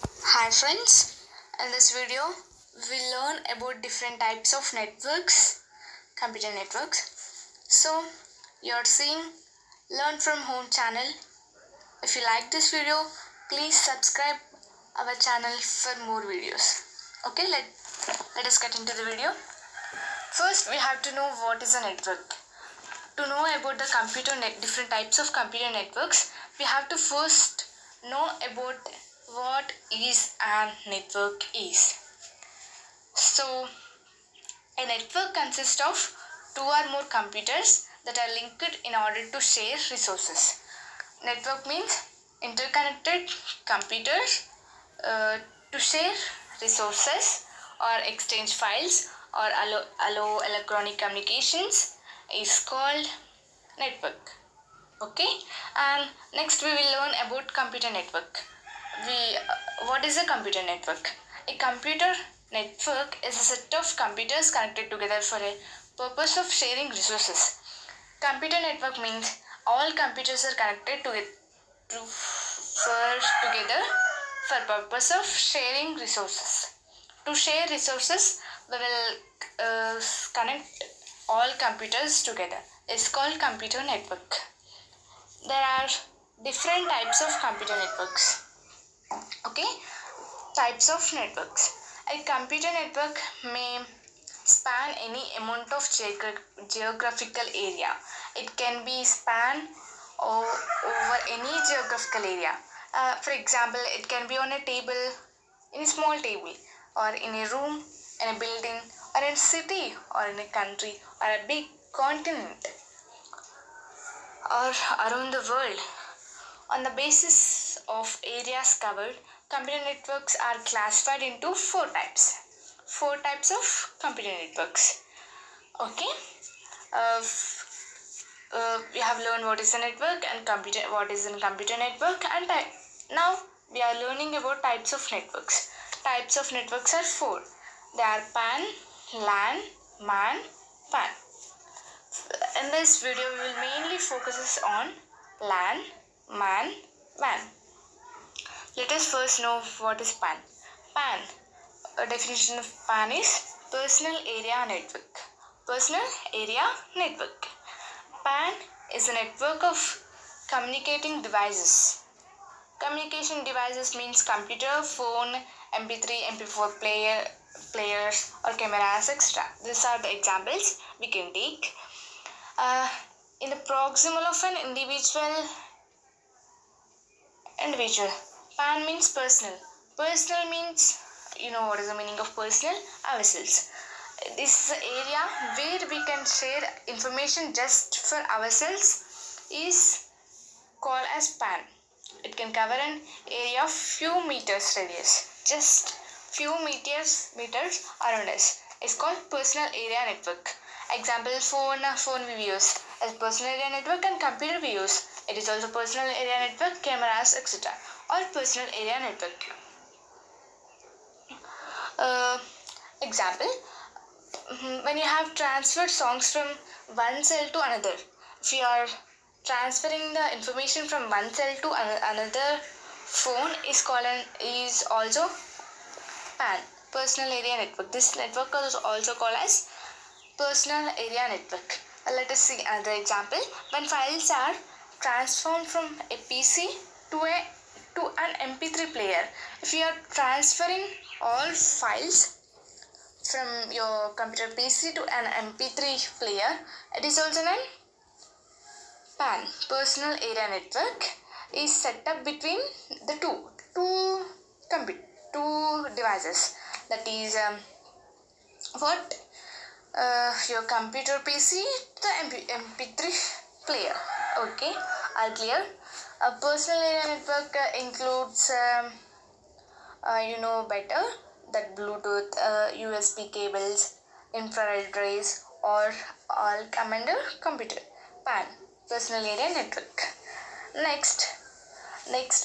Hi friends, in this video we'll learn about different types of networks, computer networks. So you're seeing Learn from Home channel. If you like this video, please subscribe our channel for more videos. Okay, let us get into the video. First we have to know what is a network. To know about the different types of computer networks, we have to first know about what is a network is. So a network consists of two or more computers that are linked in order to share resources. Network means interconnected computers to share resources or exchange files or allow electronic communications is called network. Okay, and next we will learn about computer network. What is a computer network? A computer network is a set of computers connected together for a purpose of sharing resources. Computer network means all computers are connected together for purpose of sharing resources. To share resources, we will connect all computers together. It's called computer network. There are different types of computer networks. Okay, types of networks. A computer network may span any amount of geographical area. It can be span over any geographical area. For example, it can be on a table, in a small table, or in a room, in a building, or in a city, or in a country, or a big continent, or around the world. On the basis of areas covered, computer networks are classified into four types. Four types of computer networks. Okay. Uh, we have learned what is a network and what is a computer network, and now we are learning about types of networks. Types of networks are four. They are PAN, LAN, MAN, PAN. In this video, we will mainly focus on LAN, MAN, WAN. Let us first know what is PAN. PAN. A definition of PAN is Personal Area Network. Personal Area Network. PAN is a network of communicating devices. Communication devices means computer, phone, MP3, MP4 players or cameras, etc. These are the examples we can take. In the proximal of an individual. PAN means personal. Personal means, you know what is the meaning of personal? Ourselves. This is the area where we can share information just for ourselves is called as PAN. It can cover an area of few meters radius, just few meters around us. It's called personal area network. Example, phone we use as personal area network, and computer we use. It is also personal area network, cameras, etc. or personal area network. Example, when you have transferred songs from one cell to another, if you are transferring the information from one cell to another phone is also PAN, personal area network. This network is also called as personal area network. Let us see another example. When files are transformed from a PC to an MP3 player, if you are transferring all files from your computer PC to an MP3 player, it is also an PAN, personal area network, is set up between the two devices. That is what your computer PC to the MP3 player. Okay, all clear. A personal area network includes you know better that Bluetooth, USB cables, infrared rays, or all come under computer. PAN, personal area network. Next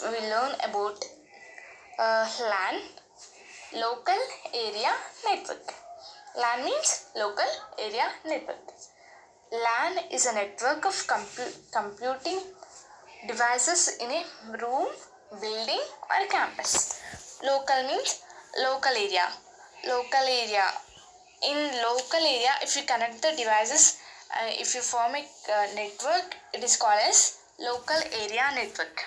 we will learn about LAN, local area network. LAN means local area network. LAN is a network of computing devices in a room, building, or campus. Local means local area. Local area. In local area, if you connect the devices, if you form a network, it is called as local area network.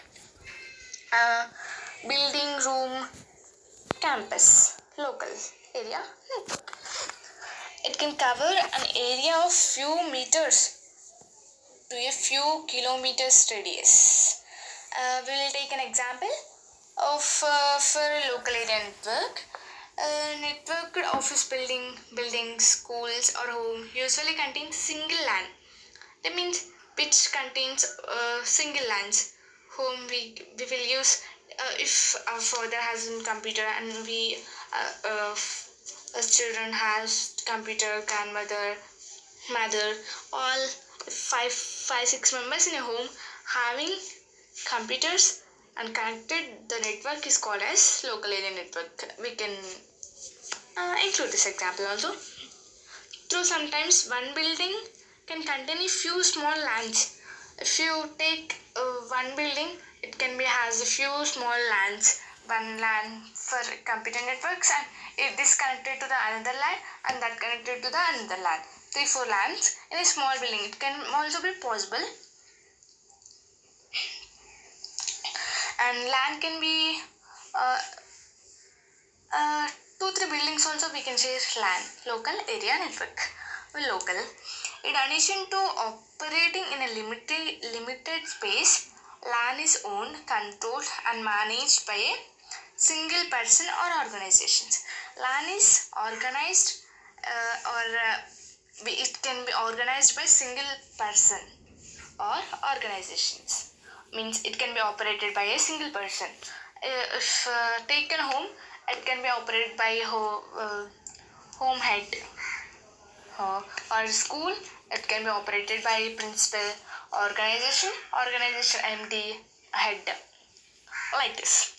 Building, room, campus, local area network. It can cover an area of few meters to a few kilometers radius. We will take an example of for local area network. Networked office buildings, schools or home usually contains single LAN. That means which contains single LANs. Home we will use if our father has a computer and we children has computer, grandmother, mother, all five, 6 members in a home having computers and connected. The network is called as local area network. We can include this example also. Though sometimes one building can contain a few small LANs. If you take one building, it can be has a few small LANs. One LAN for computer networks, and it is connected to the another LAN, and that connected to the another LAN. 3-4 LANs in a small building. It can also be possible. And LAN can be 2-3 buildings also we can say LAN, local area network. Local. In addition to operating in a limited space, LAN is owned, controlled and managed by a single person or organizations. LAN is organized it can be organized by single person or organizations. Means it can be operated by a single person. If taken home, it can be operated by home head. Or school, it can be operated by principal. Organization MD, head, like this.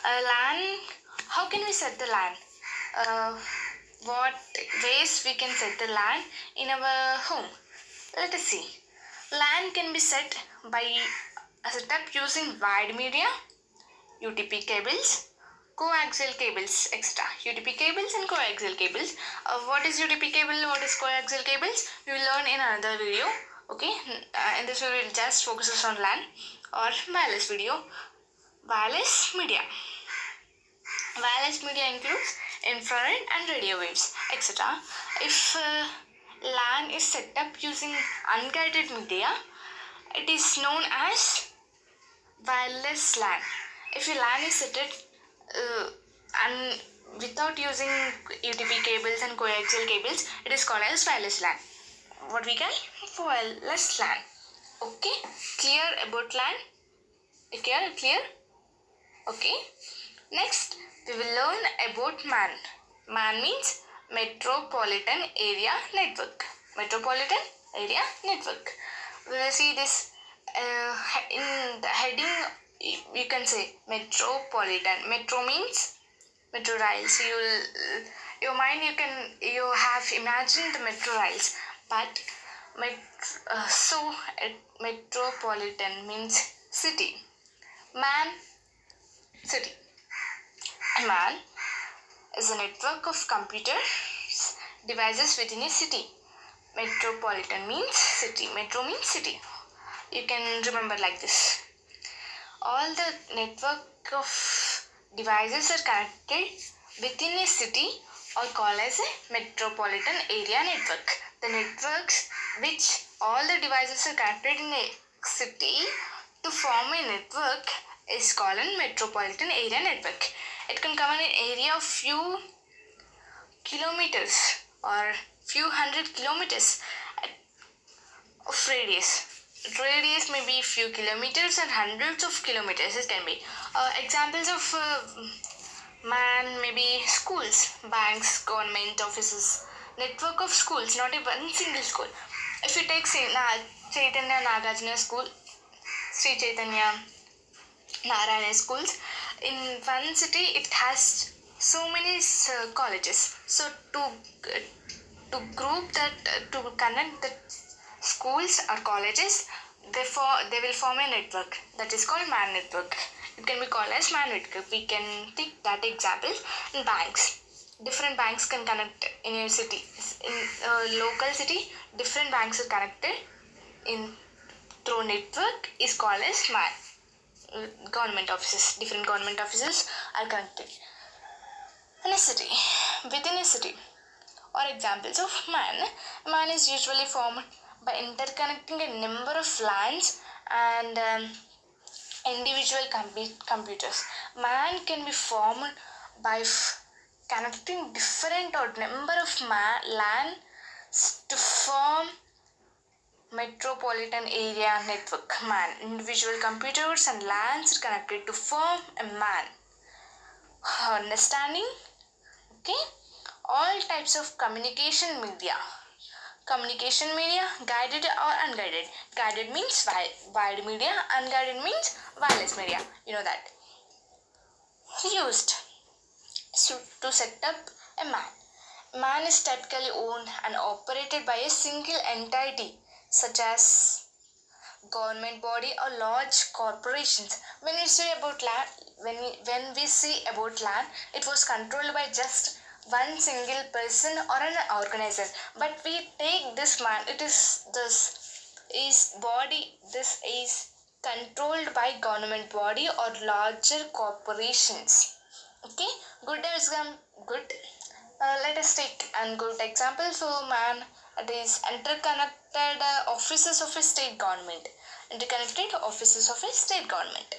LAN, how can we set the LAN? What ways we can set the LAN in our home? Let us see. LAN can be set by setup using wired media, UTP cables, coaxial cables, etc. UTP cables and coaxial cables. What is UTP cable? What is coaxial cables? We will learn in another video. Okay. In this video, we will just focus on LAN or wireless video. Wireless media. Wireless media includes infrared and radio waves, etc. If LAN is set up using unguided media, it is known as wireless LAN. If your LAN is set and without using UTP cables and coaxial cables, it is called as wireless LAN. What we call wireless LAN. Okay, clear about LAN? Clear? Okay. Next, we will learn about MAN. MAN means Metropolitan Area Network. Metropolitan Area Network. We will see this in the heading. You can say metropolitan. Metro means metro rails. Your mind you have imagined the metro rails, but metropolitan means city. MAN, city. MAN is a network of computer devices within a city. Metropolitan means city. Metro means city. You can remember like this. All the network of devices are connected within a city are called as a metropolitan area network. The networks which all the devices are connected in a city to form a network is called a metropolitan area network. It can cover an area of few kilometers or few hundred kilometers of radius. Radius may be few kilometers and hundreds of kilometers. It can be examples of MAN, maybe schools, banks, government offices, network of schools, not a one single school. If you take Chaitanya Nagarjuna School, Sri Chaitanya Narayana schools, in one city it has so many colleges. So to group that, to connect the schools or colleges, they will form a network that is called MAN network. it can be called as man network. We can take that example in banks. Different banks can connect in your city. In a local city, different banks are connected in through network is called as man. Government offices, different government offices are connected. In a city, within a city, or examples of man. Man is usually formed by interconnecting a number of LANs and individual computers. Man can be formed by connecting different or number of LANs to form metropolitan area network. Man, individual computers and LANs are connected to form a man. Understanding? Okay. All types of communication media. Communication media, guided or unguided. Guided means wired media, unguided means wireless media. You know that. Used to set up a man. Man is typically owned and operated by a single entity, such as government body or large corporations. When we say about land, when we see about land, it was controlled by just one single person or an organization. But we take this man, this is controlled by government body or larger corporations. Okay, good good. Let us take a good example. So man, it is interconnected offices of a state government. Interconnected offices of a state government.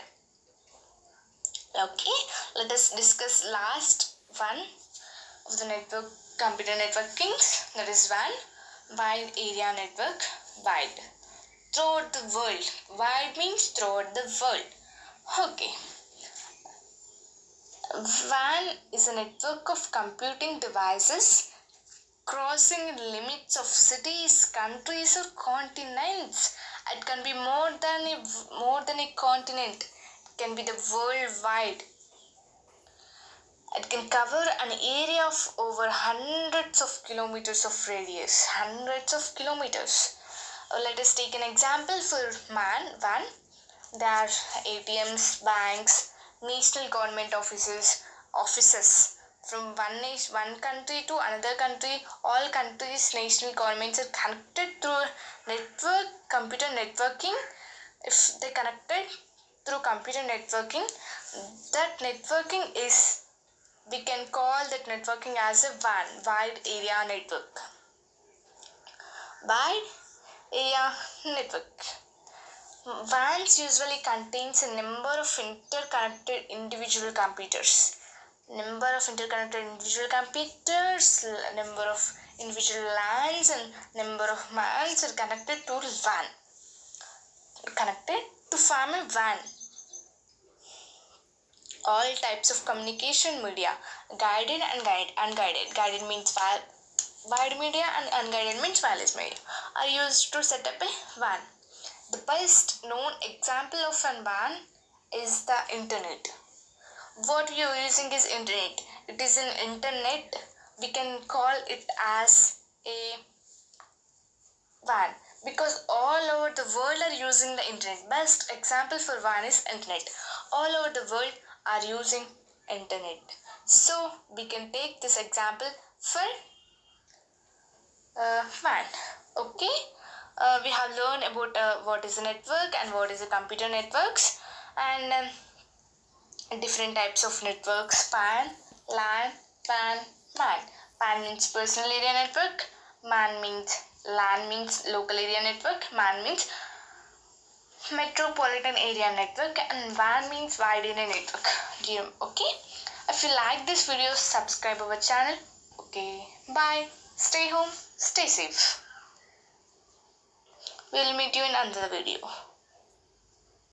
Okay, let us discuss last one of the network computer networkings. That is wide area network. Wide throughout the world. Wide means throughout the world. Okay. WAN is a network of computing devices crossing limits of cities, countries, or continents. It can be more than a continent. It can be the worldwide. It can cover an area of over hundreds of kilometers of radius. Hundreds of kilometers. Let us take an example for WAN. There are ATMs, banks, national government offices from one country to another country. All countries, national governments are connected through network, computer networking. If they connected through computer networking, that networking is, we can call that networking as a WAN, wide area network. Wide area network. WANs usually contains a number of interconnected individual computers. Number of interconnected individual computers, number of individual LANs and number of MANs are connected to WAN. Connected to form a WAN. All types of communication media, guided and unguided. Guided means wired media and unguided means wireless media, are used to set up a WAN. The best known example of a WAN is the internet. What we are using is internet. It is an internet. We can call it as a WAN because all over the world are using the internet. Best example for WAN is internet. All over the world are using internet. So we can take this example for WAN. Okay. We have learned about what is a network and what is a computer networks and different types of networks: PAN, LAN, PAN, MAN. PAN means personal area network, LAN means local area network, MAN means metropolitan area network, and WAN means wide area network. Okay. If you like this video, subscribe our channel. Okay. Bye. Stay home. Stay safe. We'll meet you in another video.